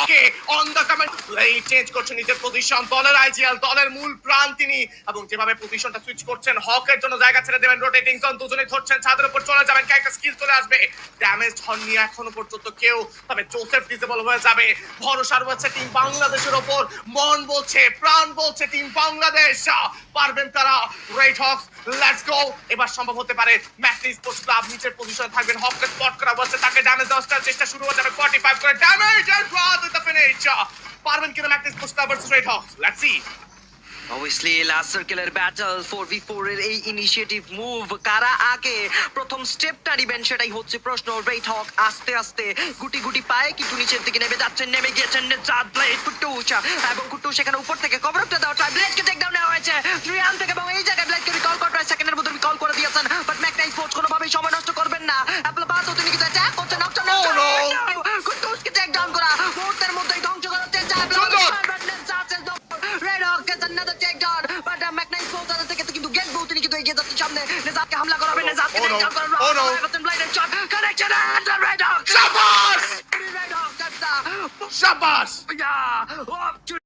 K on the comment এই change করছে নিজের পজিশন, দলের আইজিএল, দলের মূল প্রাণ তিনি, এবং যেভাবে পজিশনটা সুইচ করছেন, হকের জন্য জায়গা ছেড়ে দেবেন, রোটেটিং কন দুজনেই ধরছেন, ছাদের উপর চলে যাবেন, একটা স্কিল চলে আসবে, ড্যামেজ হননি এখনো পর্যন্ত কেউ, তবে জোসেফ ডিসেবল হয়ে যাবে, ভরসা রয়েছে টিম বাংলাদেশের ওপর, মন বলছে, প্রাণ বলছে টিম বাংলাদেশ, পারবেন তারা, রেড হকস, লেটস গো, এবার সম্ভব হতে পারে, ম্যাকনি স্পোর্টস ক্লাব নিচের পজিশনে থাকবেন, হককে স্পট করা হচ্ছে, তাকে ড্যামেজ দেওয়ার চেষ্টা শুরু হয়ে যাবে, 45 করে damage and rad with the finish, পারবেন কিনা Macni Sports Club versus Red Hawks, let's see. Obviously last সার্কেলের ব্যাটল 4v4 এর এই ইনিশিয়েটিভ মুভ কারা আগে প্রথম স্টেপটা নেবেন সেটাই হচ্ছে প্রশ্ন। রেড হক আস্তে আস্তে গুটি গুটি পায়ে কিন্তু নিচের দিকে নেমে যাচ্ছেন, নেমে গিয়েছেন চাঁদ ব্লেড কুট্টুস, এবং কুট্টুস সেখানে উপর থেকে কভার আপটা দেওয়া ট্রাই, ব্লেডকে টেক ডাউন নেওয়া হয়েছে 3 থেকে, এবং এই জায়গায় ব্লেডকে রিকল করা হয়, সেকেন্ডের মধ্যে রিকল করে দিয়েছেন, বাট ম্যাকনাই স্পোর্টস কোনোভাবেই সময় নষ্ট করবেন না, অ্যাপল বাদ তিনি কিন্তু অ্যাটাক করছেন, নকশন কুট্টুসকে টেক ডাউন করা মুহূর্তের মধ্যেই ধ্বংস করার চেষ্টা, Red Hawk gets another take down, but Macnai Sports থেকে কিন্তু গেট বউ তিনি কিন্তু এগিয়ে যাচ্ছেন সামনে, নেজাতকে হামলা করাবেন, নেজাতকে টেক ডাউন করার blind shot connection and Red Hawk শাবাশ রেড হক শাবাশ। yeah